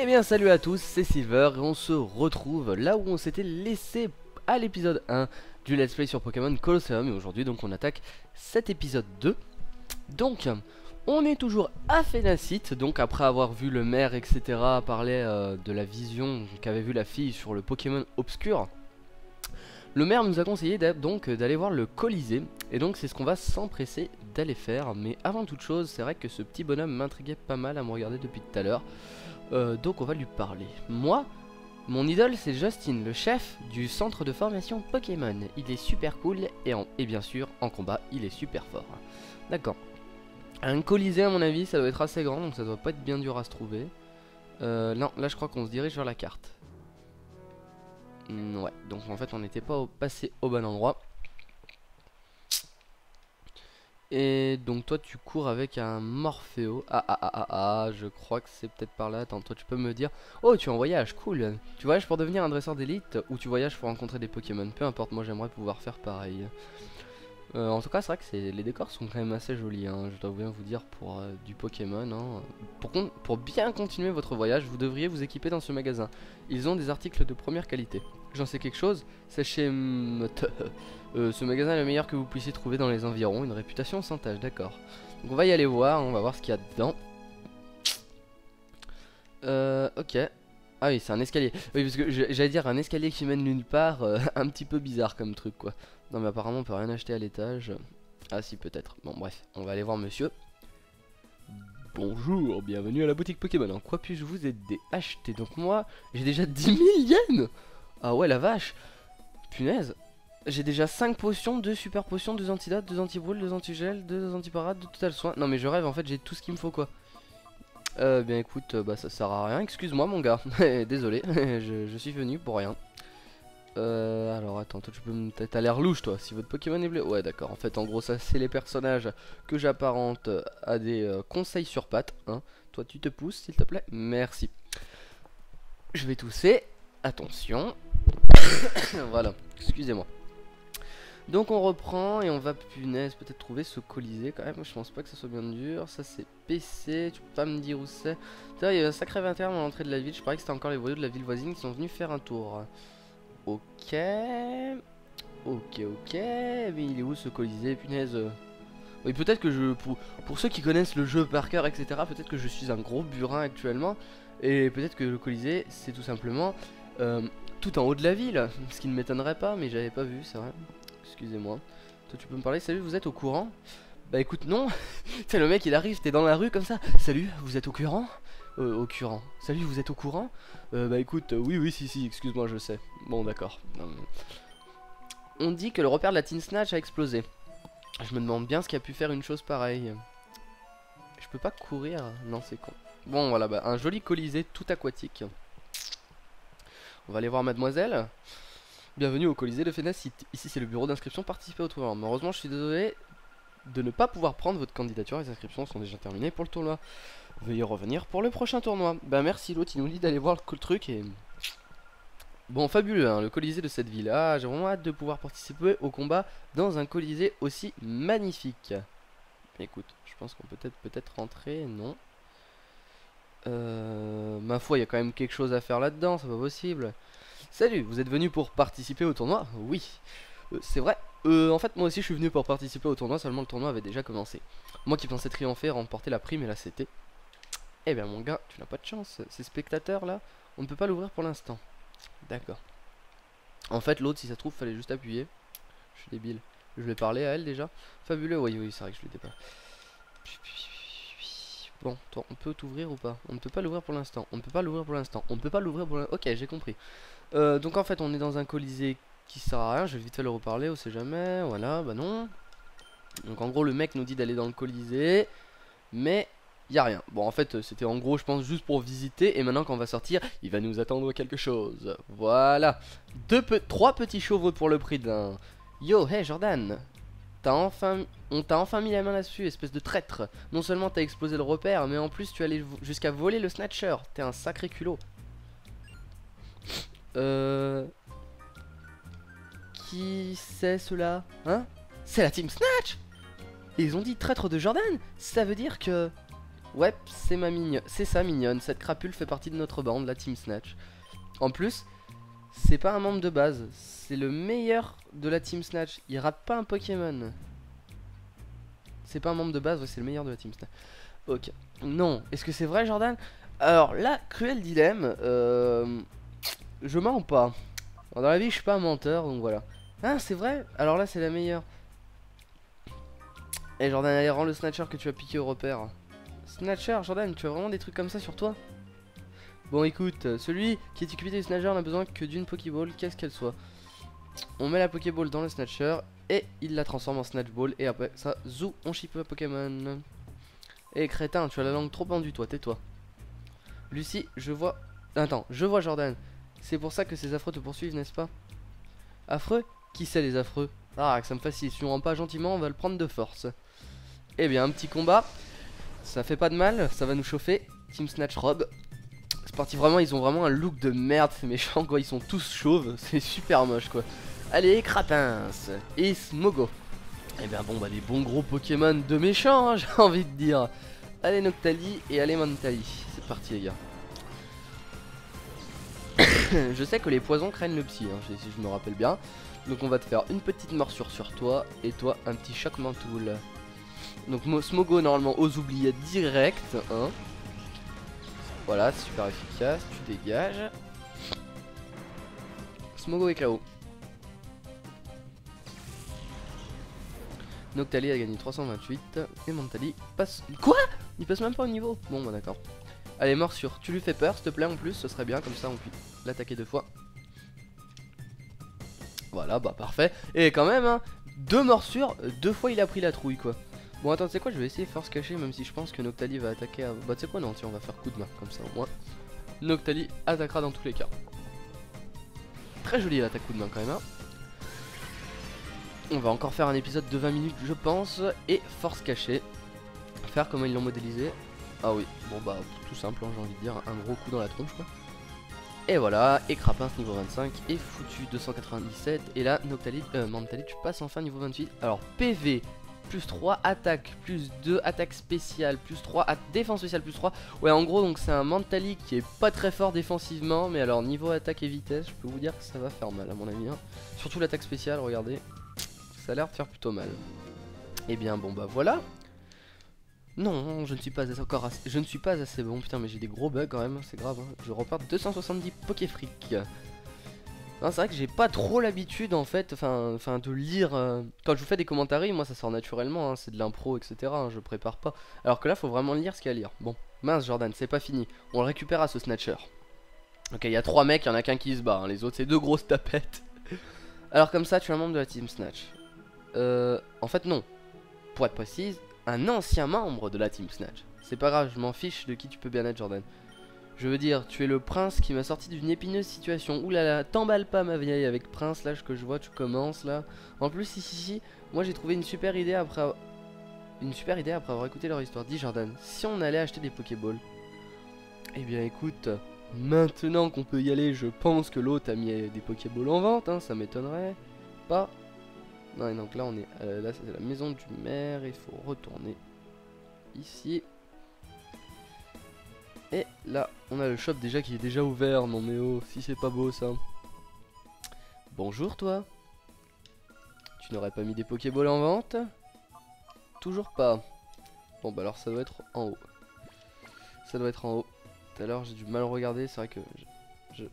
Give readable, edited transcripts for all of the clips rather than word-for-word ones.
Eh bien salut à tous, c'est Silver et on se retrouve là où on s'était laissé à l'épisode 1 du Let's Play sur Pokémon Colosseum. Et aujourd'hui donc on attaque cet épisode 2. Donc on est toujours à Phénacite, donc après avoir vu le maire etc. parler de la vision qu'avait vu la fille sur le Pokémon obscur. Le maire nous a conseillé d'aller voir le Colisée, et donc c'est ce qu'on va s'empresser d'aller faire. Mais avant toute chose, c'est vrai que ce petit bonhomme m'intriguait pas mal à me regarder depuis tout à l'heure. Donc on va lui parler. Moi, mon idole c'est Justin, le chef du centre de formation Pokémon. Il est super cool et bien sûr en combat il est super fort. D'accord. Un Colisée à mon avis ça doit être assez grand, donc ça doit pas être bien dur à se trouver. Non, là je crois qu'on se dirige vers la carte. Ouais, donc en fait on n'était pas passé au bon endroit. Et donc toi tu cours avec un Morpheo. Je crois que c'est peut-être par là. Attends, toi tu peux me dire. Oh, tu es en voyage, cool. Tu voyages pour devenir un dresseur d'élite ou tu voyages pour rencontrer des Pokémon. Peu importe, moi j'aimerais pouvoir faire pareil. En tout cas c'est vrai que les décors sont quand même assez jolis hein, je dois bien vous dire pour du Pokémon hein. Pour bien continuer votre voyage, vous devriez vous équiper dans ce magasin. Ils ont des articles de première qualité. J'en sais quelque chose, c'est chez ce magasin est le meilleur que vous puissiez trouver dans les environs. Une réputation sans tâche, d'accord. Donc on va y aller voir, on va voir ce qu'il y a dedans. Ok. Ah oui, c'est un escalier. Oui, parce que j'allais dire un escalier qui mène nulle part, un petit peu bizarre comme truc quoi. Non mais apparemment on peut rien acheter à l'étage. Ah si, peut-être. Bon bref, on va aller voir monsieur. Bonjour, bienvenue à la boutique Pokémon. En quoi puis-je vous aider? Acheter. Donc moi, j'ai déjà 10 000 yens. Ah ouais la vache. Punaise. J'ai déjà 5 potions, 2 super potions, 2 antidotes, 2 anti-brûle, 2 anti-gel, 2 anti-parade, 2 total soin. Non mais je rêve, en fait j'ai tout ce qu'il me faut quoi. Bien écoute, bah ça sert à rien, excuse-moi mon gars. Désolé, je suis venu pour rien. Alors attends, toi tu peux me... T'as l'air louche toi, si votre Pokémon est bleu. Ouais d'accord, en fait en gros ça c'est les personnages que j'apparente à des conseils sur pattes hein. Toi tu te pousses s'il te plaît, merci. Je vais tousser, attention. Voilà, excusez-moi. Donc on reprend et on va, punaise, peut-être trouver ce Colisée quand même. Je pense pas que ça soit bien dur. Ça c'est PC, tu peux pas me dire où c'est. Il y a un sacré inventaire à l'entrée de la ville. Je parie que c'était encore les voyous de la ville voisine qui sont venus faire un tour. Ok. Ok. Mais il est où ce Colisée, punaise? Oui, peut-être que pour ceux qui connaissent le jeu par cœur, etc., peut-être que je suis un gros burin actuellement. Et peut-être que le Colisée, c'est tout simplement tout en haut de la ville. Ce qui ne m'étonnerait pas, mais j'avais pas vu, c'est vrai. Excusez-moi. Toi, tu peux me parler? Salut, vous êtes au courant? Bah écoute, non. C'est le mec, il arrive, t'es dans la rue comme ça. Salut, vous êtes au courant? Au courant. Salut, vous êtes au courant? Bah écoute, oui, si, excuse-moi, je sais. Bon, d'accord. On dit que le repère de la Teen Snatch a explosé. Je me demande bien ce qui a pu faire une chose pareille. Je peux pas courir? Non, c'est con. Bon, voilà, bah, un joli Colisée tout aquatique. On va aller voir mademoiselle. Bienvenue au Colisée de Phénacite. Ici c'est le bureau d'inscription, participez au tournoi. Malheureusement je suis désolé de ne pas pouvoir prendre votre candidature. Les inscriptions sont déjà terminées pour le tournoi. Veuillez revenir pour le prochain tournoi. Bah merci, l'autre il nous dit d'aller voir le truc et... Bon, fabuleux hein, le Colisée de cette ville. Ah, j'ai vraiment hâte de pouvoir participer au combat dans un Colisée aussi magnifique. Écoute, je pense qu'on peut peut-être rentrer, non. Ma foi, il y a quand même quelque chose à faire là-dedans, c'est pas possible. Salut, vous êtes venu pour participer au tournoi? Oui, c'est vrai. En fait, moi aussi je suis venu pour participer au tournoi, seulement le tournoi avait déjà commencé. Moi qui pensais triompher, remporter la prime et la CT. Eh bien mon gars, tu n'as pas de chance. Ces spectateurs là, on ne peut pas l'ouvrir pour l'instant. D'accord. En fait, l'autre, si ça se trouve, fallait juste appuyer. Je suis débile. Je vais parler à elle déjà. Fabuleux, oui, c'est vrai que je l'étais pas. Bon, toi, on peut t'ouvrir ou pas? On ne peut pas l'ouvrir pour l'instant. On ne peut pas l'ouvrir pour l'instant. On ne peut pas l'ouvrir pour l'instant. Ok, j'ai compris. Donc en fait, on est dans un Colisée qui sert à rien. Je vais vite fait le reparler, on sait jamais. Voilà, bah non. Donc en gros, le mec nous dit d'aller dans le Colisée, mais il y a rien. Bon, en fait, c'était en gros, je pense, juste pour visiter. Et maintenant, quand on va sortir, il va nous attendre quelque chose. Voilà. 3 petits chauves pour le prix d'un. Yo, hey Jordan. On t'a enfin mis la main là-dessus, espèce de traître. Non seulement t'as explosé le repère, mais en plus tu allais jusqu'à voler le snatcher. T'es un sacré culot. Qui c'est cela? Hein? C'est la Team Snatch! Et ils ont dit traître de Jordan? Ça veut dire que... Ouais, c'est ma mignonne. C'est ça, mignonne. Cette crapule fait partie de notre bande, la Team Snatch. En plus, c'est pas un membre de base. C'est le meilleur de la Team Snatch. Il rate pas un Pokémon. C'est pas un membre de base, ouais, c'est le meilleur de la Team Snatch. Ok. Non. Est-ce que c'est vrai, Jordan? Alors là, cruel dilemme. Je mens pas. Dans la vie, je suis pas un menteur, donc voilà. Ah, c'est vrai? Alors là, c'est la meilleure. Et Jordan, allez, rends le Snatcher que tu as piqué au repère. Snatcher, Jordan, tu as vraiment des trucs comme ça sur toi? Bon, écoute, celui qui est équipé du Snatcher n'a besoin que d'une Pokéball, qu'est-ce qu'elle soit. On met la Pokéball dans le Snatcher et il la transforme en Snatch Ball. Et après ça, zou, on ship le Pokémon. Eh crétin, tu as la langue trop pendue, toi, tais-toi. Lucie, je vois... Attends, je vois Jordan. C'est pour ça que ces affreux te poursuivent, n'est-ce pas? Affreux? Qui c'est les affreux? Ah, que ça me fascine. Si on rend pas gentiment, on va le prendre de force. Eh bien, un petit combat. Ça fait pas de mal, ça va nous chauffer. Team Snatch Rob. C'est parti, vraiment, ils ont vraiment un look de merde, ces méchants, quoi. Ils sont tous chauves, c'est super moche, quoi. Allez, Crapins et Smogo. Eh bien, bon, bah, des bons gros Pokémon de méchants, hein, j'ai envie de dire. Allez, Noctali et allez, Mantali. C'est parti, les gars. Je sais que les poisons craignent le psy, hein, si je me rappelle bien. Donc on va te faire une petite morsure sur toi. Et toi un petit choc mentoul. Donc Smogo normalement aux oubliettes direct, hein. Voilà, super efficace, tu dégages. Smogo est KO. Noctali a gagné 328. Et Mantali passe... Quoi? Il passe même pas au niveau. Bon bah d'accord. Allez, morsure, tu lui fais peur s'il te plaît en plus, ce serait bien, comme ça on peut l'attaquer 2 fois. Voilà, bah parfait. Et quand même, hein, 2 morsures, 2 fois il a pris la trouille quoi. Bon attends, tu sais quoi, je vais essayer force cachée, même si je pense que Noctali va attaquer à... Bah tu sais quoi, non, tiens, on va faire coup de main, comme ça au moins. Noctali attaquera dans tous les cas. Très jolie l'attaque coup de main quand même, hein. On va encore faire un épisode de 20 minutes je pense. Et force cachée. Faire comment ils l'ont modélisé. Ah oui, bon bah tout simple, hein, j'ai envie de dire, un gros coup dans la tronche quoi. Et voilà, et Crapins niveau 25 est foutu 297. Et là, Mantali, tu passes enfin niveau 28. Alors PV, plus 3 attaque, plus 2 attaque spéciale, plus 3 défense spéciale, plus 3. Ouais en gros donc c'est un Mantali qui est pas très fort défensivement. Mais alors niveau attaque et vitesse, je peux vous dire que ça va faire mal à mon avis, hein. Surtout l'attaque spéciale, regardez. Ça a l'air de faire plutôt mal. Et bien bon bah voilà. Non, je ne suis pas encore assez... Je ne suis pas assez bon, putain mais j'ai des gros bugs quand même, c'est grave, hein. Je reparte 270 Pokéfric. Non, c'est vrai que j'ai pas trop l'habitude en fait, enfin de lire... Quand je vous fais des commentaires, moi ça sort naturellement, hein, c'est de l'impro, etc. hein, je prépare pas. Alors que là, faut vraiment lire ce qu'il y a à lire. Bon, mince Jordan, c'est pas fini. On le récupère à ce Snatcher. Ok, il y a 3 mecs, il y en a qu'un qui se bat, hein. Les autres c'est 2 grosses tapettes. Alors comme ça, tu es un membre de la Team Snatch. En fait non. Pour être précise, un ancien membre de la Team Snatch. C'est pas grave, je m'en fiche de qui tu peux bien être Jordan. Je veux dire, tu es le prince qui m'a sorti d'une épineuse situation. Oulala, t'emballe pas ma vieille avec prince là, que je vois tu commences là. En plus si, moi j'ai trouvé une super idée après avoir écouté leur histoire. Dis Jordan, si on allait acheter des Pokéballs. Eh bien écoute, maintenant qu'on peut y aller, je pense que l'autre a mis des Pokéballs en vente, hein, ça m'étonnerait pas. Non, et donc là on est là c'est la maison du maire, il faut retourner ici. Et là on a le shop déjà qui est déjà ouvert. Non mais oh, si c'est pas beau ça. Bonjour toi. Tu n'aurais pas mis des Pokéballs en vente? Toujours pas. Bon bah alors ça doit être en haut. Ça doit être en haut. Tout à l'heure j'ai du mal regarder, c'est vrai que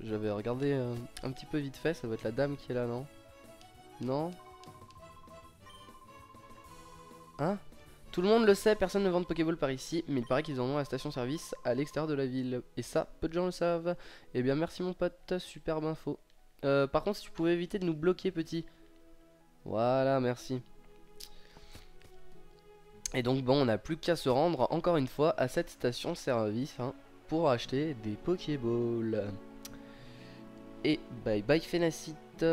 j'avais regardé un petit peu vite fait. Ça doit être la dame qui est là, non? Non? Hein? Tout le monde le sait, personne ne vend de Pokéball par ici, mais il paraît qu'ils en ont à la station-service à l'extérieur de la ville. Et ça, peu de gens le savent. Eh bien merci mon pote, superbe info. Par contre si tu pouvais éviter de nous bloquer petit. Voilà, merci. Et donc bon, on n'a plus qu'à se rendre encore une fois à cette station-service, hein, pour acheter des Pokéballs. Et bye bye Phénacite.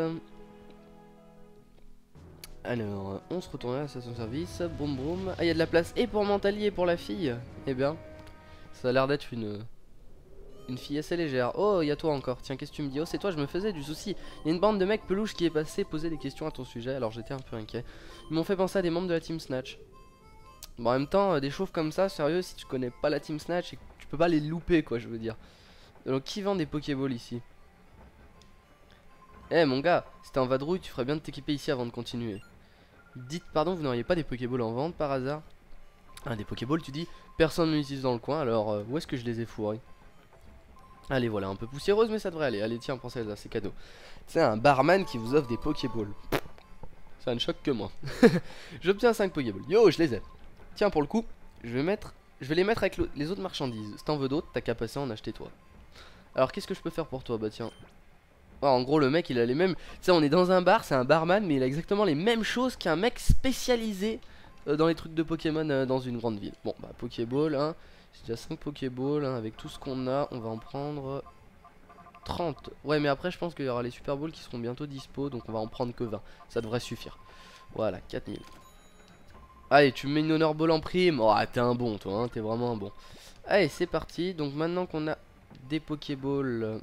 Alors, on se retourne à la station-service, boum boum. Ah, il y a de la place et pour Mantali et pour la fille. Eh bien, ça a l'air d'être une fille assez légère. Oh, il y a toi encore. Tiens, qu'est-ce que tu me dis? Oh, c'est toi, je me faisais du souci. Il y a une bande de mecs peluches qui est passée poser des questions à ton sujet, alors j'étais un peu inquiet. Ils m'ont fait penser à des membres de la Team Snatch. Bon, en même temps, des chauves comme ça, sérieux, si tu connais pas la Team Snatch, tu peux pas les louper, quoi, je veux dire. Donc, qui vend des Pokéballs ici? Eh, mon gars, si t'es en vadrouille, tu ferais bien de t'équiper ici avant de continuer. Dites pardon, vous n'auriez pas des Pokéballs en vente par hasard? Ah, des Pokéballs, tu dis, personne ne l'utilise dans le coin, alors où est-ce que je les ai fourrés? Allez, voilà, un peu poussiéreuse, mais ça devrait aller. Allez, tiens, pensez à ça, c'est cadeau. C'est un barman qui vous offre des Pokéballs. Ça ne choque que moi. J'obtiens 5 Pokéballs. Yo, je les ai. Tiens, pour le coup, je vais les mettre avec les autres marchandises. Si t'en veux d'autres, t'as qu'à passer en acheter toi. Alors, qu'est-ce que je peux faire pour toi? Bah, tiens. Oh, en gros, le mec, il a les mêmes. Tu sais, on est dans un bar, c'est un barman, mais il a exactement les mêmes choses qu'un mec spécialisé dans les trucs de Pokémon dans une grande ville. Bon, bah, Pokéball, hein. J'ai déjà 5 Pokéballs, hein. Avec tout ce qu'on a, on va en prendre 30. Ouais, mais après, je pense qu'il y aura les Super Balls qui seront bientôt dispo, donc on va en prendre que 20. Ça devrait suffire. Voilà, 4000. Allez, tu me mets une Honor Ball en prime. Oh, t'es un bon, toi, hein. T'es vraiment un bon. Allez, c'est parti. Donc maintenant qu'on a des Pokéballs,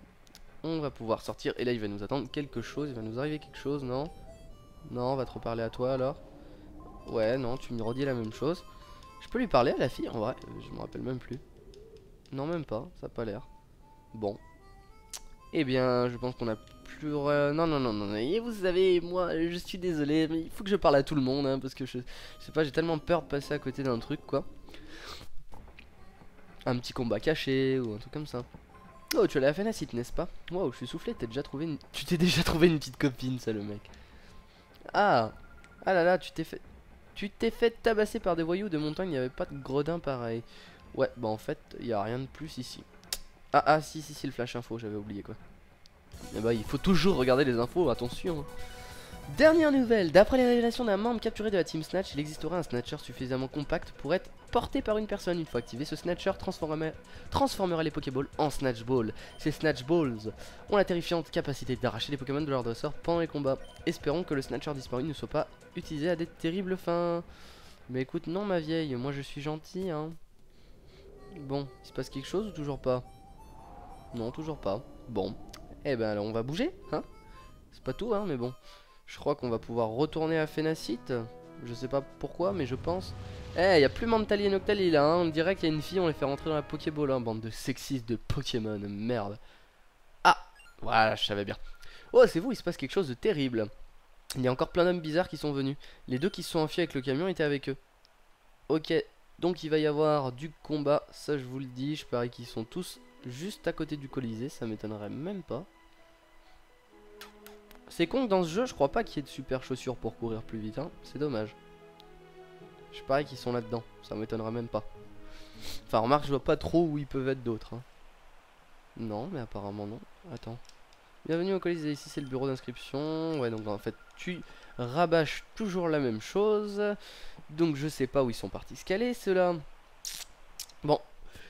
on va pouvoir sortir. Et là, il va nous attendre quelque chose. Il va nous arriver quelque chose, non? Non, on va te reparler à toi alors. Ouais, non, tu me redis la même chose. Je peux lui parler à la fille en vrai? Je me rappelle même plus. Non, même pas, ça a pas l'air. Bon. Eh bien, je pense qu'on a plus... non, non, non, non. Et vous savez, moi, je suis désolé, mais il faut que je parle à tout le monde, hein, parce que je sais pas, j'ai tellement peur de passer à côté d'un truc, quoi. Un petit combat caché ou un truc comme ça. Oh, tu as la Phénacite, n'est-ce pas? Waouh, je suis soufflé, tu t'es déjà trouvé une petite copine, ça, le mec. Ah, ah là là, tu t'es fait tabasser par des voyous de montagne, il n'y avait pas de gredin pareil. Ouais, bah en fait, il n'y a rien de plus ici. Ah, ah, si, si, si, le flash info, j'avais oublié quoi. Et bah, il faut toujours regarder les infos, attention. Dernière nouvelle, d'après les révélations d'un membre capturé de la Team Snatch, il existerait un Snatcher suffisamment compact pour être porté par une personne. Une fois activé, ce Snatcher transformerait les Pokéballs en Snatch Balls. Ces Snatch Balls ont la terrifiante capacité d'arracher les Pokémon de leur dresseur pendant les combats. Espérons que le Snatcher disparu ne soit pas utilisé à des terribles fins. Mais écoute, non ma vieille, moi je suis gentil, hein. Bon, il se passe quelque chose ou toujours pas? Non, toujours pas. Bon, eh ben alors on va bouger, hein. C'est pas tout, hein, mais bon. Je crois qu'on va pouvoir retourner à Phénacite. Je sais pas pourquoi, mais je pense. Eh, y a plus Mentali et Noctali là, hein. On dirait qu'il y a une fille, on les fait rentrer dans la Pokéball, hein. Bande de sexistes de Pokémon, merde. Ah, voilà, je savais bien. Oh, c'est vous, il se passe quelque chose de terrible. Il y a encore plein d'hommes bizarres qui sont venus. Les deux qui se sont enfuis avec le camion étaient avec eux. Ok, donc il va y avoir du combat, ça je vous le dis. Je parie qu'ils sont tous juste à côté du Colisée, ça m'étonnerait même pas. C'est con que dans ce jeu, je crois pas qu'il y ait de super chaussures pour courir plus vite, hein. C'est dommage. Je parie qu'ils sont là-dedans, ça m'étonnerait même pas. Enfin, remarque, je vois pas trop où ils peuvent être d'autres, hein. Non, mais apparemment non. Attends. Bienvenue au Colisée, ici c'est le bureau d'inscription. Ouais, donc en fait, tu rabâches toujours la même chose. Donc je sais pas où ils sont partis se caler, ceux-là. Bon.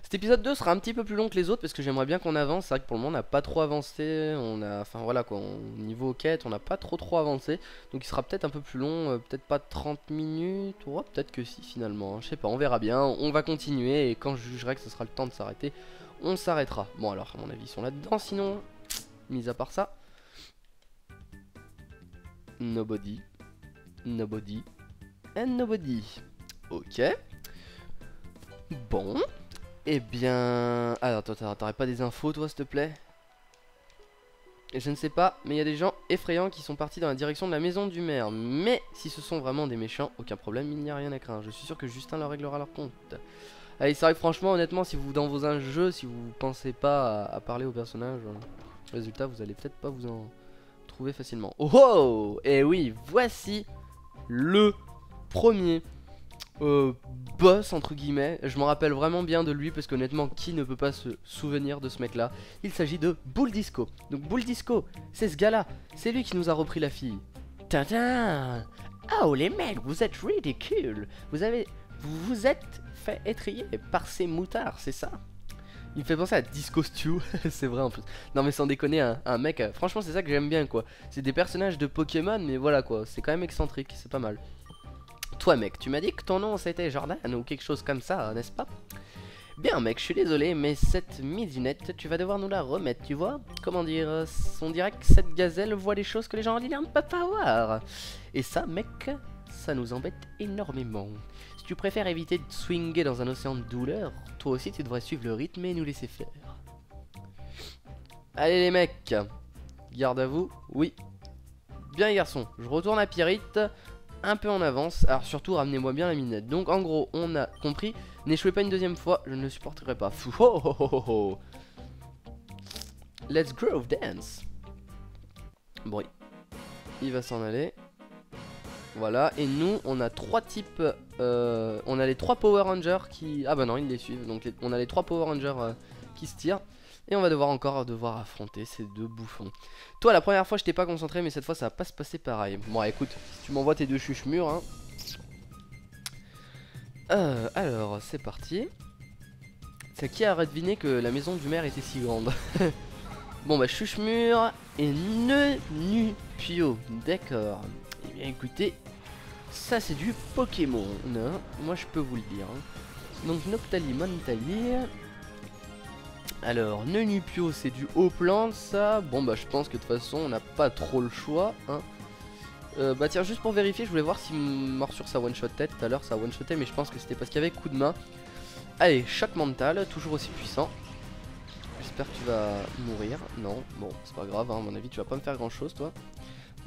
Cet épisode 2 sera un petit peu plus long que les autres parce que j'aimerais bien qu'on avance. C'est vrai que pour le moment on n'a pas trop avancé. On a, enfin voilà quoi, niveau quête on n'a pas trop avancé. Donc il sera peut-être un peu plus long, peut-être pas 30 minutes. Ouais, peut-être que si finalement, hein. Je sais pas, on verra bien. On va continuer et quand je jugerai que ce sera le temps de s'arrêter, on s'arrêtera. Bon alors à mon avis ils sont là-dedans, sinon, mis à part ça, nobody, nobody, and nobody. Ok. Bon. Eh bien... Alors, t'aurais pas des infos, toi, s'il te plaît? Je ne sais pas, mais il y a des gens effrayants qui sont partis dans la direction de la maison du maire. Mais si ce sont vraiment des méchants, aucun problème, il n'y a rien à craindre. Je suis sûr que Justin leur réglera leur compte. Allez, c'est vrai que franchement, honnêtement, si vous, dans vos jeux, si vous pensez pas à parler aux personnages, résultat, vous allez peut-être pas vous en trouver facilement. Oh oh! Et oui, voici le premier... boss entre guillemets. Je m'en rappelle vraiment bien de lui parce qu'honnêtement qui ne peut pas se souvenir de ce mec là. Il s'agit de Bull Disco. Donc Bull Disco, c'est ce gars là. C'est lui qui nous a repris la fille. Tintin. Oh les mecs, vous êtes ridicules. Vous vous êtes fait étrier par ces moutards, c'est ça? Il me fait penser à Disco Stew. C'est vrai en plus. Non mais sans déconner, un mec, franchement c'est ça que j'aime bien quoi. C'est des personnages de Pokémon mais voilà quoi. C'est quand même excentrique, c'est pas mal. Toi mec, tu m'as dit que ton nom c'était Jordan ou quelque chose comme ça, n'est-ce pas? Bien mec, je suis désolé, mais cette midinette, tu vas devoir nous la remettre, tu vois? Comment dire, on dirait que cette gazelle voit des choses que les gens ordinaires ne peuvent pas voir. Et ça mec, Ça nous embête énormément. Si tu préfères éviter de swinger dans un océan de douleur, toi aussi tu devrais suivre le rythme et nous laisser faire. Allez les mecs, garde à vous, oui. Bien les garçons, je retourne à Pyrite, un peu en avance. Alors surtout ramenez-moi bien la minette. Donc en gros, on a compris, n'échouez pas une deuxième fois, je ne le supporterai pas. Fou, ho, ho, ho, ho. Let's groove dance. Bon, il va s'en aller. Voilà, et nous on a trois types, on a les trois Power Rangers qui... Ah bah non, ils les suivent, donc on a les trois Power Rangers qui se tirent. Et on va devoir affronter ces deux bouffons. Toi la première fois je t'ai pas concentré, mais cette fois ça va pas se passer pareil. Bon écoute, si tu m'envoies tes deux chuche-murs hein. Alors c'est parti. C'est qui a deviné que la maison du maire était si grande? Bon bah chuche-mur et Nenupio, d'accord. Et bien écoutez, ça c'est du Pokémon, hein. Moi je peux vous le dire hein. Donc Noctali, Montali. Alors Nenupio c'est du haut plan ça. Bon bah je pense que de toute façon on n'a pas trop le choix hein. Bah tiens juste pour vérifier je voulais voir si Morsure ça one shot tête. Tout à l'heure ça one shotait mais je pense que c'était parce qu'il y avait coup de main. Allez choc mental toujours aussi puissant. J'espère que tu vas mourir. Non bon c'est pas grave hein, à mon avis tu vas pas me faire grand chose toi.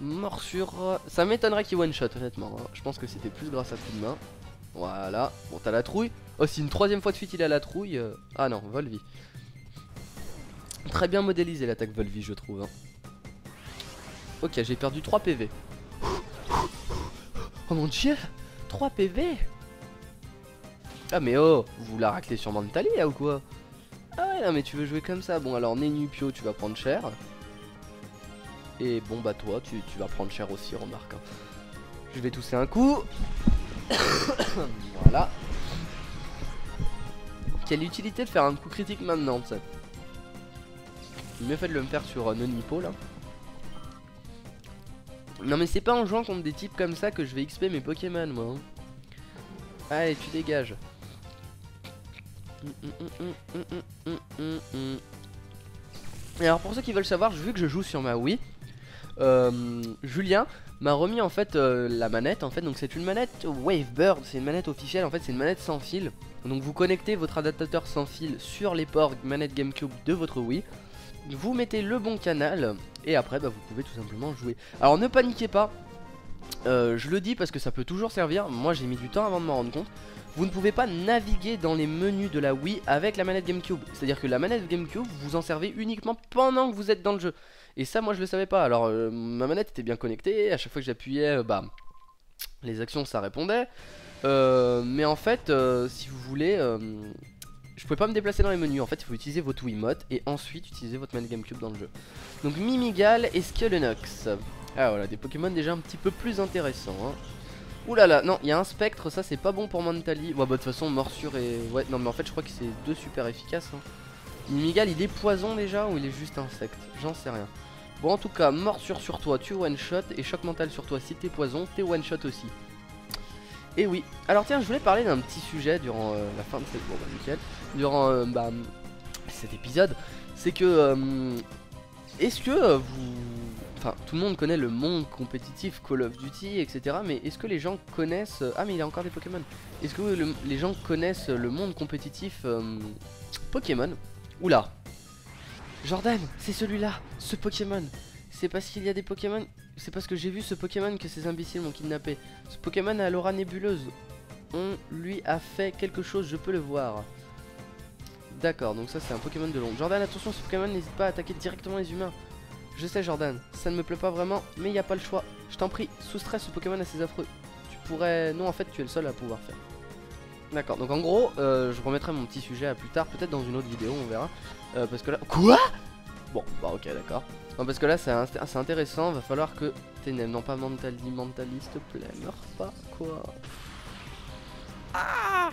Morsure, ça m'étonnerait qu'il one shot honnêtement hein. Je pense que c'était plus grâce à coup de main. Voilà, bon t'as la trouille. Oh si une troisième fois de suite il a la trouille Ah non, Volvi. Très bien modélisé l'attaque Volvi je trouve hein. Ok j'ai perdu 3 PV. Oh mon dieu, 3 PV. Ah mais oh, vous la raclez sur Mentali là ou quoi? Ah ouais non mais tu veux jouer comme ça. Bon alors Nenupio tu vas prendre cher. Et bon bah toi tu vas prendre cher aussi remarque hein. Je vais tousser un coup. Voilà. Quelle utilité de faire un coup critique maintenant ça. Mieux fait de le faire sur Nonipo là. Non mais c'est pas en jouant contre des types comme ça que je vais XP mes Pokémon moi hein. Allez tu dégages. Et alors pour ceux qui veulent savoir, vu que je joue sur ma Wii, Julien m'a remis en fait la manette en fait. Donc c'est une manette Wavebird, c'est une manette officielle en fait, c'est une manette sans fil. Donc vous connectez votre adaptateur sans fil sur les ports manette GameCube de votre Wii. Vous mettez le bon canal et après bah, vous pouvez tout simplement jouer. Alors ne paniquez pas, je le dis parce que ça peut toujours servir. Moi j'ai mis du temps avant de m'en rendre compte. Vous ne pouvez pas naviguer dans les menus de la Wii avec la manette GameCube. C'est-à-dire que la manette GameCube, vous en servez uniquement pendant que vous êtes dans le jeu. Et ça moi je le savais pas. Alors ma manette était bien connectée, à chaque fois que j'appuyais bah les actions ça répondait. Mais en fait si vous voulez je pouvais pas me déplacer dans les menus. En fait il faut utiliser votre Wiimote et ensuite utiliser votre manette GameCube dans le jeu. Donc Mimigal et Skelenox. Ah voilà, des Pokémon déjà un petit peu plus intéressants hein. Ouh là là, non, il y a un spectre, ça c'est pas bon pour Mentali. Ouais bah de toute façon morsure et... Ouais non mais en fait je crois que c'est deux super efficaces hein. Mimigal il est poison déjà ou il est juste insecte? J'en sais rien. Bon en tout cas, morsure sur toi tu one shot et choc mental sur toi si t'es poison, t'es one shot aussi. Et oui, alors tiens je voulais parler d'un petit sujet durant la fin de cette... Bon bah nickel. Durant cet épisode. C'est que... est-ce que vous... Enfin, tout le monde connaît le monde compétitif Call of Duty, etc. Mais est-ce que les gens connaissent... Ah, mais il y a encore des Pokémon. Est-ce que les gens connaissent le monde compétitif Pokémon? Oula. Jordan, c'est celui-là, ce Pokémon. C'est parce qu'il y a des Pokémon... C'est parce que j'ai vu ce Pokémon que ces imbéciles m'ont kidnappé. Ce Pokémon a l'aura nébuleuse. On lui a fait quelque chose, je peux le voir. D'accord, donc ça c'est un Pokémon de l'ombre. Jordan, attention, ce Pokémon n'hésite pas à attaquer directement les humains. Je sais Jordan, ça ne me plaît pas vraiment, mais il n'y a pas le choix. Je t'en prie, soustrais ce Pokémon à ces affreux. Tu pourrais... Non, en fait, tu es le seul à pouvoir faire. D'accord, donc en gros, je remettrai mon petit sujet à plus tard, peut-être dans une autre vidéo, on verra. Parce que là... Quoi? Bon, bah ok, d'accord. Non, parce que là, c'est intéressant, va falloir que... Non, pas mentaliste, s'il te plaît, meurs pas, quoi. Ah!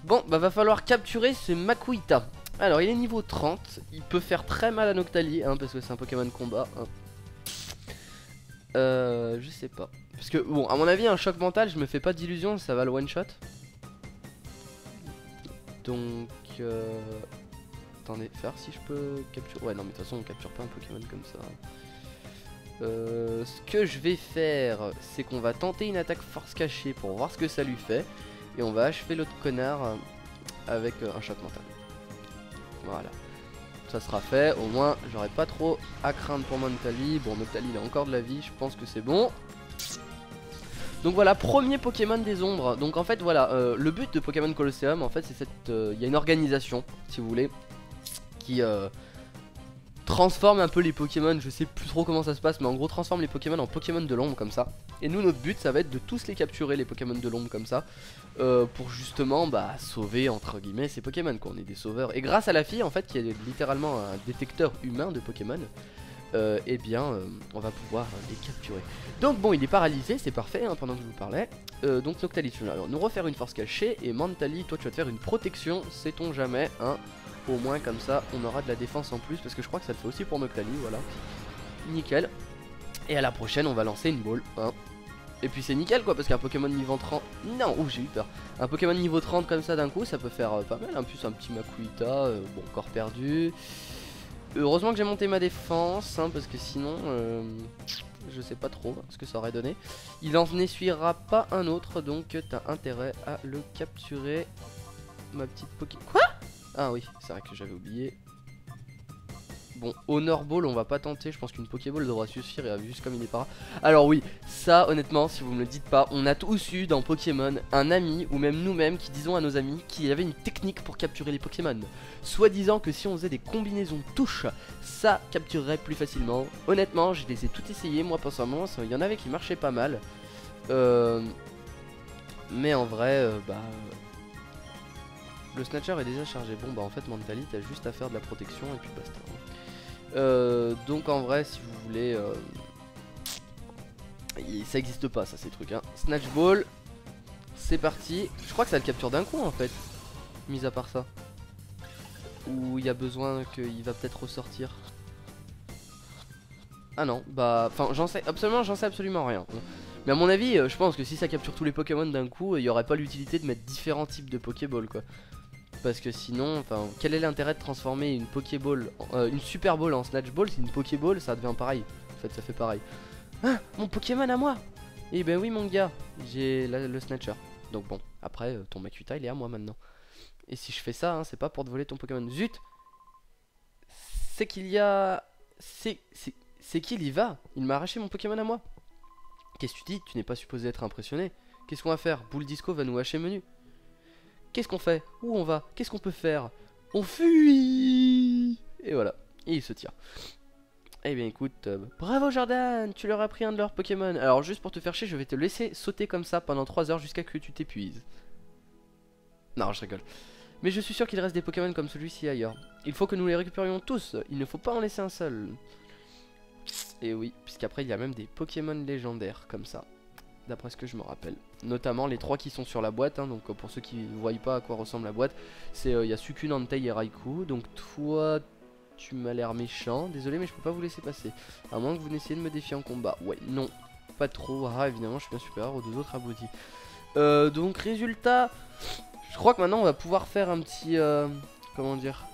Bon, bah va falloir capturer ce Makuhita. Alors il est niveau 30, il peut faire très mal à Noctali hein, parce que c'est un Pokémon combat hein. Je sais pas. Parce que bon à mon avis un choc mental je me fais pas d'illusions, ça va le one shot. Donc attendez, faire si je peux capturer. Ouais non mais de toute façon on capture pas un Pokémon comme ça. Ce que je vais faire, c'est qu'on va tenter une attaque force cachée pour voir ce que ça lui fait. Et on va achever l'autre connard avec un choc mental. Voilà. Ça sera fait, au moins j'aurai pas trop à craindre pour Mentally. Bon, Mentally il a encore de la vie, je pense que c'est bon. Donc voilà, premier Pokémon des ombres. Donc en fait voilà, le but de Pokémon Colosseum en fait c'est cette... Il y a une organisation, si vous voulez, qui transforme un peu les Pokémon. Je sais plus trop comment ça se passe, mais en gros transforme les Pokémon en Pokémon de l'ombre comme ça. Et nous notre but ça va être de tous les capturer, les Pokémon de l'ombre comme ça, pour justement sauver entre guillemets ces Pokémon quoi. On est des sauveurs. Et grâce à la fille en fait qui est littéralement un détecteur humain de Pokémon, eh bien on va pouvoir les capturer. Donc bon, il est paralysé, c'est parfait hein, pendant que je vous parlais. Donc Noctali tu vas nous refaire une force cachée. Et Mentally toi tu vas te faire une protection, sait-on jamais hein. Au moins comme ça on aura de la défense en plus, parce que je crois que ça le fait aussi pour Noctali. Voilà, nickel. Et à la prochaine on va lancer une balle hein. Et puis c'est nickel quoi, parce qu'un Pokémon niveau 30... Non, ouh j'ai eu peur. Un Pokémon niveau 30 comme ça d'un coup, ça peut faire pas mal. En plus un petit Makuhita, bon corps perdu. Heureusement que j'ai monté ma défense hein, parce que sinon je sais pas trop ce que ça aurait donné. Il en essuiera pas un autre, donc t'as intérêt à le capturer. Ma petite Poké... Quoi? Ah oui, c'est vrai que j'avais oublié. Bon, Honor Ball, on va pas tenter. Je pense qu'une Pokéball devra suffire. Et juste comme il est pas. Alors, oui, ça, honnêtement, si vous me le dites pas, on a tous eu dans Pokémon un ami, ou même nous-mêmes, qui disons à nos amis qu'il y avait une technique pour capturer les Pokémon. Soit disant que si on faisait des combinaisons de touches, ça capturerait plus facilement. Honnêtement, je les ai toutes essayées. Moi, personnellement, il y en avait qui marchaient pas mal. Mais en vrai, le Snatcher est déjà chargé. Bon, en fait, Mentally, t'as juste à faire de la protection et puis basta. Donc en vrai si vous voulez ça existe pas ça ces trucs hein. Snatch Ball, c'est parti. Je crois que ça le capture d'un coup en fait, mis à part ça. Ou il y a besoin qu'il va peut-être ressortir. Ah non, enfin j'en sais absolument rien. Mais à mon avis je pense que si ça capture tous les Pokémon d'un coup, il n'y aurait pas l'utilité de mettre différents types de Pokéball quoi. Parce que sinon, enfin, quel est l'intérêt de transformer une Pokéball, une Super Ball en Snatch Ball? Si une Pokéball, ça devient pareil. En fait, ça fait pareil. Ah, mon Pokémon à moi! Eh ben oui, mon gars, j'ai le Snatcher. Donc bon, après, ton Makuhita, il est à moi maintenant. Et si je fais ça, hein, c'est pas pour te voler ton Pokémon. Zut! C'est qu'il y a... C'est qu'il y va. Il m'a arraché mon Pokémon à moi. Qu'est-ce que tu dis? Tu n'es pas supposé être impressionné. Qu'est-ce qu'on va faire? Bull Disco va nous hacher menu. Qu'est-ce qu'on fait? Où on va? Qu'est-ce qu'on peut faire? On fuit! Et voilà, et il se tire. Eh bien écoute, bravo Jordan, tu leur as pris un de leurs Pokémon. Alors juste pour te faire chier, je vais te laisser sauter comme ça pendant 3 heures jusqu'à que tu t'épuises. Non, je rigole. Mais je suis sûr qu'il reste des Pokémon comme celui-ci ailleurs. Il faut que nous les récupérions tous, il ne faut pas en laisser un seul. Et oui, puisqu'après il y a même des Pokémon légendaires comme ça, d'après ce que je me rappelle. Notamment les 3 qui sont sur la boîte hein, donc pour ceux qui ne voient pas à quoi ressemble la boîte, c'est il y a Suicune, Entei et Raikou. Donc toi tu m'as l'air méchant, désolé mais je peux pas vous laisser passer, à moins que vous n'essayiez de me défier en combat. Ouais, non, pas trop. Ah évidemment je suis bien supérieur aux 2 autres abrutis. Donc résultat, je crois que maintenant on va pouvoir faire un petit comment dire,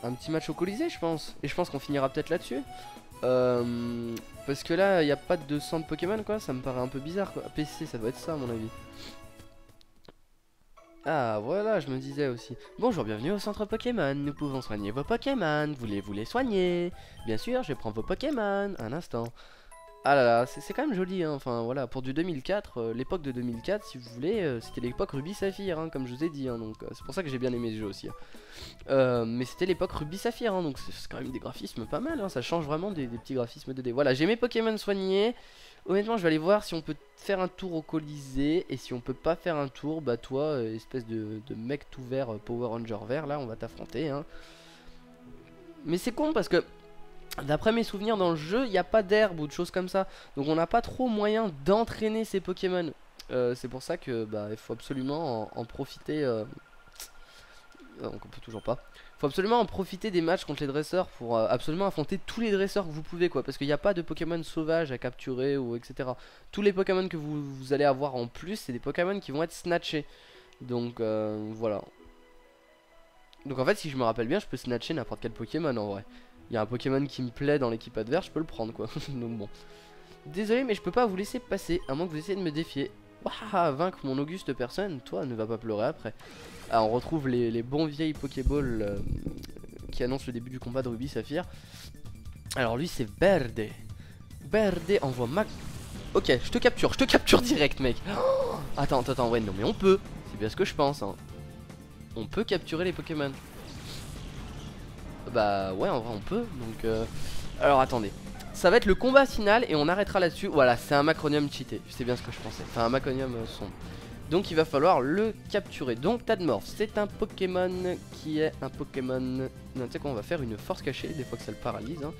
un petit match au Colisée je pense. Et je pense qu'on finira peut-être là-dessus. Parce que là, il n'y a pas de centre Pokémon quoi, ça me paraît un peu bizarre quoi. PC, ça doit être ça à mon avis. Ah voilà, je me disais aussi. Bonjour, bienvenue au centre Pokémon, nous pouvons soigner vos Pokémon, voulez-vous les soigner? Bien sûr, je prends vos Pokémon, un instant. Ah là là, c'est quand même joli hein, enfin voilà, pour du 2004, l'époque de 2004 si vous voulez, c'était l'époque Ruby Saphir hein, comme je vous ai dit hein, donc c'est pour ça que j'ai bien aimé ce jeu aussi hein. Mais c'était l'époque Ruby Saphir hein, donc c'est quand même des graphismes pas mal hein, ça change vraiment des petits graphismes 2D. Voilà, j'ai mes Pokémon soignés. Honnêtement je vais aller voir si on peut faire un tour au Colisée, et si on peut pas faire un tour, bah toi espèce de mec tout vert, Power Ranger vert là, on va t'affronter hein. Mais c'est con parce que d'après mes souvenirs dans le jeu, il n'y a pas d'herbe ou de choses comme ça. Donc on n'a pas trop moyen d'entraîner ces Pokémon. C'est pour ça que il faut absolument en profiter. Donc on peut toujours pas. Il faut absolument en profiter des matchs contre les dresseurs pour absolument affronter tous les dresseurs que vous pouvez quoi. Parce qu'il n'y a pas de Pokémon sauvages à capturer ou etc. Tous les Pokémon que vous allez avoir en plus, c'est des Pokémon qui vont être snatchés. Donc voilà. Donc en fait si je me rappelle bien, je peux snatcher n'importe quel Pokémon en vrai. Il y a un Pokémon qui me plaît dans l'équipe adverse, je peux le prendre quoi. Donc bon. Désolé, mais je peux pas vous laisser passer, à moins que vous essayez de me défier. Waouh, vaincre mon auguste personne, toi ne va pas pleurer après. Ah, on retrouve les bons vieilles Pokéballs qui annoncent le début du combat de Ruby Saphir. Alors lui c'est Verde. Verde envoie Mac. Ok, je te capture direct mec. Oh, attends, ouais non mais on peut. C'est bien ce que je pense hein. On peut capturer les Pokémon. Bah ouais en vrai on peut. Donc alors attendez. Ça va être le combat final et on arrêtera là-dessus. Voilà, c'est un Macronium cheaté. C'est bien ce que je pensais. Enfin un Macronium sombre. Donc il va falloir le capturer. Donc Tadmorph, c'est un Pokémon qui est un Pokémon... Non, tu sais quoi, on va faire une force cachée, des fois que ça le paralyse hein.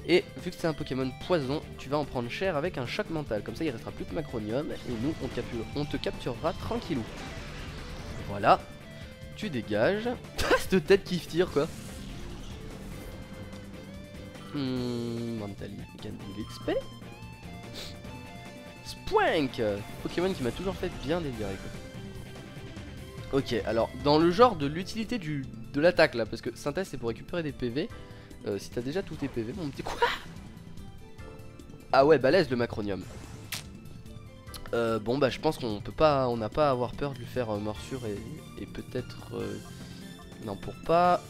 Et vu que c'est un Pokémon poison, tu vas en prendre cher avec un choc mental. Comme ça il restera plus que Macronium. Et nous on te capturera tranquillou. Voilà. Tu dégages. Cette tête qui tire quoi. Mentally, gagne de l'XP. Spwank, Pokémon qui m'a toujours fait bien délirer quoi. Ok, alors dans le genre de l'utilité de l'attaque là, parce que synthèse c'est pour récupérer des PV. Si t'as déjà tous tes PV, mon petit quoi. Ah ouais, balèze le Macronium. Bon bah je pense qu'on peut pas, on n'a pas à avoir peur de lui faire morsure et peut-être non pour pas.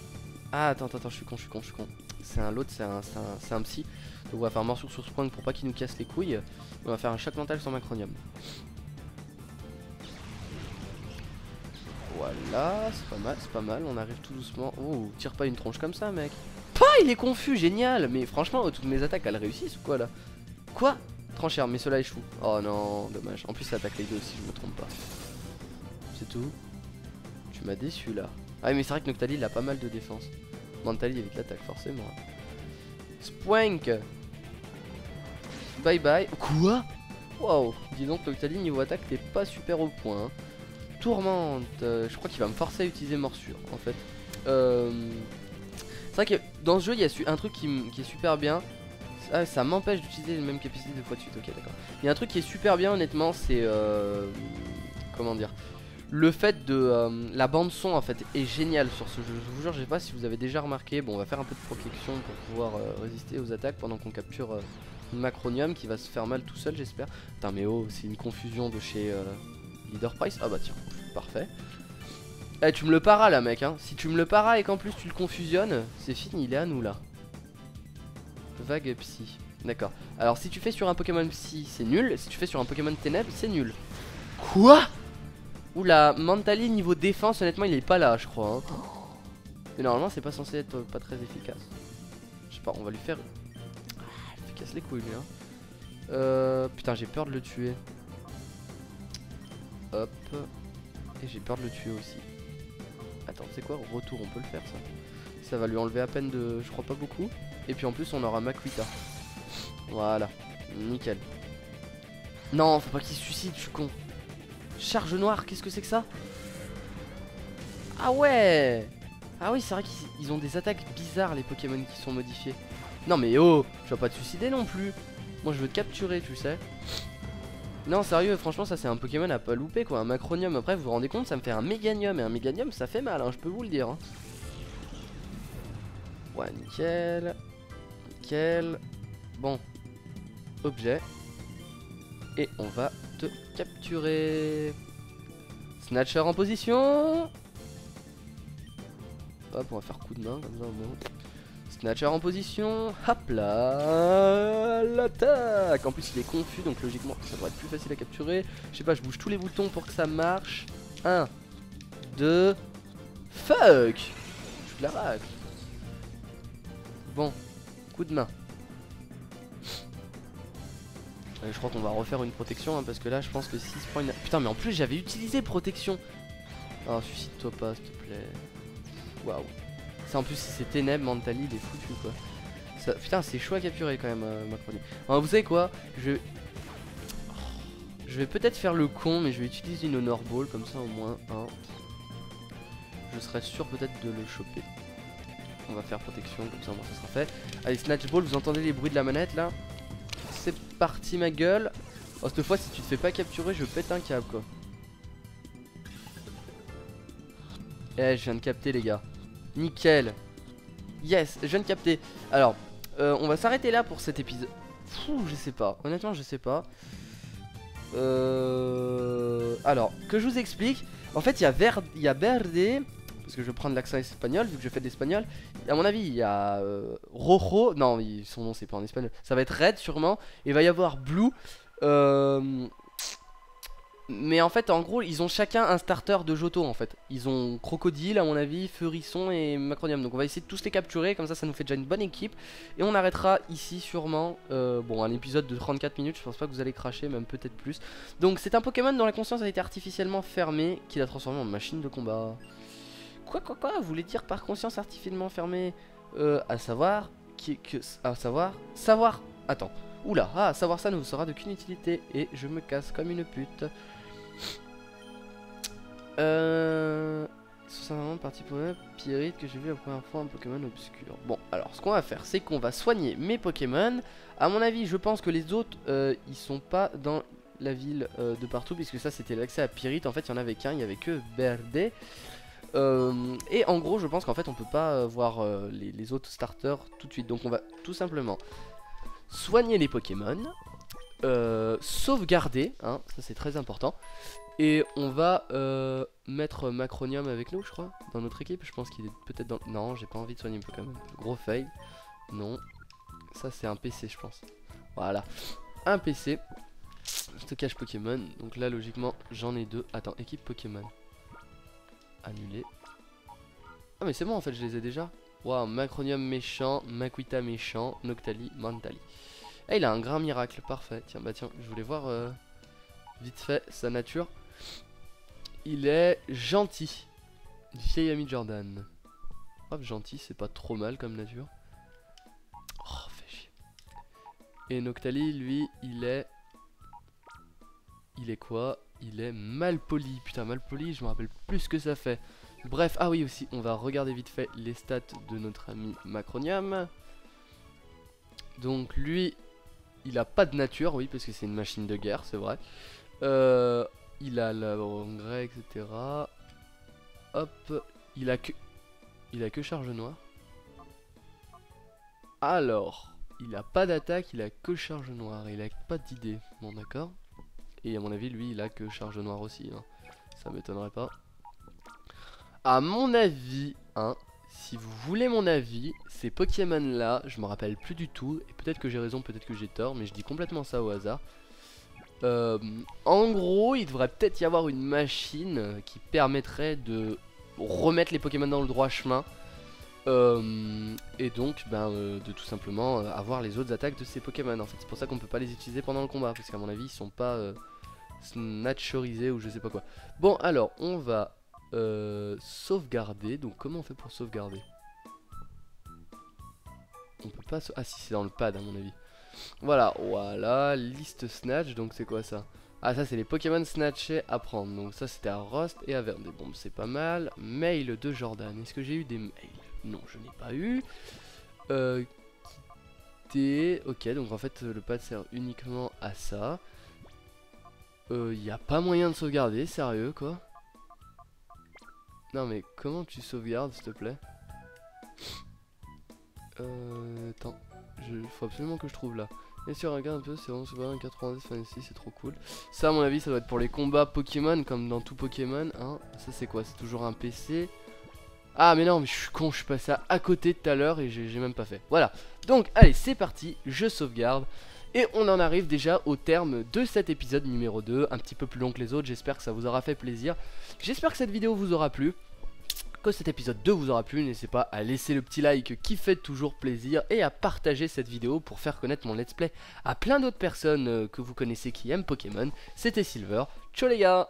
Ah attends, je suis con. C'est un lot, c'est un psy. Donc on va faire morsure sur Spwank pour pas qu'il nous casse les couilles. On va faire un choc mental sur Macronium. Voilà, c'est pas mal, on arrive tout doucement. Oh, tire pas une tronche comme ça mec. Pas, il est confus, génial. Mais franchement, toutes mes attaques elles réussissent ou quoi là? Quoi? Tranchère, mais cela échoue. Oh non, dommage. En plus ça attaque les deux si je me trompe pas. C'est tout. Tu m'as déçu là. Ah mais c'est vrai que Noctali il a pas mal de défense. Mentally avec l'attaque forcément. Spwank. Bye bye. Quoi? Wow. Dis donc Noctali niveau attaque t'es pas super au point hein. Tourmente. Je crois qu'il va me forcer à utiliser morsure en fait. C'est vrai que dans ce jeu il y a un truc qui est super bien. Ah, ça m'empêche d'utiliser les mêmes capacités deux fois de suite. Ok d'accord. Il y a un truc qui est super bien honnêtement, c'est comment dire, le fait de la bande son en fait est géniale sur ce jeu. Je vous jure, je sais pas si vous avez déjà remarqué. Bon, on va faire un peu de protection pour pouvoir résister aux attaques pendant qu'on capture une Macronium qui va se faire mal tout seul, j'espère. Putain mais oh, c'est une confusion de chez Leader Price. Ah bah tiens, parfait. Eh, tu me le paras là mec hein. Si tu me le paras et qu'en plus tu le confusionnes, c'est fini, il est à nous là. Vague psy. D'accord. Alors si tu fais sur un Pokémon psy, c'est nul. Si tu fais sur un Pokémon ténèbres, c'est nul. Quoi? Oula, Mentally niveau défense, honnêtement il est pas là je crois hein. Et normalement c'est pas censé être pas très efficace. Je sais pas, on va lui faire... Ah, il fait casse les couilles lui hein. Putain j'ai peur de le tuer. Hop. Et j'ai peur de le tuer aussi. Attends, c'est quoi? Retour, on peut le faire ça. Ça va lui enlever à peine de... Je crois pas beaucoup. Et puis en plus on aura Makuita. Voilà, nickel. Non, faut pas qu'il se suicide, je suis con. Charge noire, qu'est-ce que c'est que ça? Ah ouais. Ah oui, c'est vrai qu'ils ont des attaques bizarres les Pokémon qui sont modifiés. Non mais oh, tu vas pas te suicider non plus. Moi je veux te capturer, tu sais. Non sérieux, franchement ça c'est un Pokémon à pas louper quoi. Un Macronium, après vous vous rendez compte, ça me fait un Méganium. Et un Méganium ça fait mal hein, je peux vous le dire hein. Ouais, nickel. Nickel. Bon. Objet. Et on va te capturer. Snatcher en position. Hop, on va faire coup de main comme ça au moins. Snatcher en position. Hop là. L'attaque. En plus il est confus donc logiquement ça devrait être plus facile à capturer. Je sais pas, je bouge tous les boutons pour que ça marche. 1, 2. Fuck. Je suis la racle. Bon, coup de main. Je crois qu'on va refaire une protection hein, parce que là je pense que s'il se prend une... Putain mais en plus j'avais utilisé protection. Oh suicide-toi pas s'il te plaît. Waouh. Ça en plus si c'est ténèbres, Mentally il est foutu quoi. Ça... Putain c'est chaud à capturer quand même Macronium. Alors vous savez quoi, je vais peut-être faire le con mais je vais utiliser une Honor Ball comme ça au moins hein. Je serai sûr peut-être de le choper. On va faire protection comme ça au moins ça sera fait. Allez Snatch Ball, vous entendez les bruits de la manette là? C'est parti ma gueule. Oh cette fois si tu te fais pas capturer je pète un câble quoi. Eh je viens de capter les gars. Nickel. Yes je viens de capter. Alors on va s'arrêter là pour cet épisode. je sais pas. Honnêtement, je sais pas. Alors, que je vous explique. En fait, il y a Verde. Parce que je vais prendre l'accent espagnol, vu que je fais de l'espagnol. À mon avis, il y a Rojo. Non, son nom, c'est pas en espagnol. Ça va être Red, sûrement. Et il va y avoir Blue. Mais en fait, en gros, ils ont chacun un starter de Johto en fait. Ils ont Crocodile, à mon avis, Furisson et Macronium. Donc on va essayer de tous les capturer, comme ça nous fait déjà une bonne équipe. Et on arrêtera ici sûrement. Bon, un épisode de 34 minutes, je pense pas que vous allez cracher, même peut-être plus. Donc c'est un Pokémon dont la conscience a été artificiellement fermée, qui l'a transformé en machine de combat. Quoi vous voulez dire par conscience artificiellement fermée? À savoir... Savoir... Attends. Oula, savoir ça ne vous sera d'aucune utilité. Et je me casse comme une pute. 60 partie Pokémon Pyrite que j'ai vu la première fois en Pokémon obscur. Bon, alors ce qu'on va faire, c'est qu'on va soigner mes Pokémon. À mon avis, je pense que les autres, ils sont pas dans la ville de partout, puisque ça c'était l'accès à Pyrite. En fait, il y en avait qu'un, il y avait que Verde. Et en gros, je pense qu'en fait, on peut pas voir les autres starters tout de suite. Donc, on va tout simplement soigner les Pokémon, sauvegarder, hein, ça c'est très important. Et on va mettre Macronium avec nous, je crois, dans notre équipe. Je pense qu'il est peut-être dans... Non, j'ai pas envie de soigner mes Pokémon. Gros fail. Non. Ça, c'est un PC, je pense. Voilà. Un PC. Stockage Pokémon. Donc là, logiquement, j'en ai deux. Attends, équipe Pokémon. Annulé. Ah, mais c'est bon, en fait, je les ai déjà. Waouh, Macronium méchant, Makuita méchant, Noctali, Mantali. Eh, il a un grain miracle, parfait. Tiens, bah tiens, je voulais voir vite fait sa nature. Il est gentil. Vieil ami Jordan. Hop, gentil, c'est pas trop mal comme nature. Oh, fait chier. Et Noctali, lui, il est... Il est quoi? Il est malpoli. Putain, malpoli, je me rappelle plus ce que ça fait. Bref, ah oui aussi, on va regarder vite fait les stats de notre ami Macronium. Donc lui, il a pas de nature, oui, parce que c'est une machine de guerre, c'est vrai. Il a l'engrais, etc. Hop, il a que charge noire. Alors, il a pas d'attaque, il a que charge noire, il a pas d'idée. Bon, d'accord. Et à mon avis, lui, il a que charge noire aussi, hein. Ça m'étonnerait pas. À mon avis, hein, si vous voulez mon avis, ces Pokémon là, je me rappelle plus du tout. Et peut-être que j'ai raison, peut-être que j'ai tort, mais je dis complètement ça au hasard. En gros, il devrait peut-être y avoir une machine qui permettrait de remettre les Pokémon dans le droit chemin. Et donc, de tout simplement avoir les autres attaques de ces Pokémon. En fait, c'est pour ça qu'on peut pas les utiliser pendant le combat, parce qu'à mon avis, ils sont pas snatcherisés ou je sais pas quoi. Bon, alors, on va sauvegarder. Donc, comment on fait pour sauvegarder? On peut pas... Ah si, c'est dans le pad à mon avis. Voilà, liste snatch, donc c'est quoi ça? Ah, ça c'est les Pokémon snatchés à prendre. Donc ça c'était à Rost et à Verde. Bon, c'est pas mal. Mail de Jordan. Est-ce que j'ai eu des mails? Non, je n'ai pas eu. Ok, donc en fait le pad sert uniquement à ça. Y a pas moyen de sauvegarder, sérieux quoi? Non mais comment tu sauvegardes s'il te plaît? Attends, faut absolument que je trouve là. Bien sûr, regarde un peu, c'est vraiment super, 90, ici, c'est trop cool. Ça, à mon avis, ça doit être pour les combats Pokémon, comme dans tout Pokémon. Hein. Ça, c'est quoi? C'est toujours un PC. Ah, mais non, mais je suis con, je suis passé à côté tout à l'heure et j'ai même pas fait. Voilà. Donc, allez, c'est parti, je sauvegarde. Et on en arrive déjà au terme de cet épisode numéro 2, un petit peu plus long que les autres. J'espère que ça vous aura fait plaisir. J'espère que cette vidéo vous aura plu. Que cet épisode 2 vous aura plu, n'hésitez pas à laisser le petit like qui fait toujours plaisir et à partager cette vidéo pour faire connaître mon let's play à plein d'autres personnes que vous connaissez qui aiment Pokémon. C'était Silver, ciao les gars!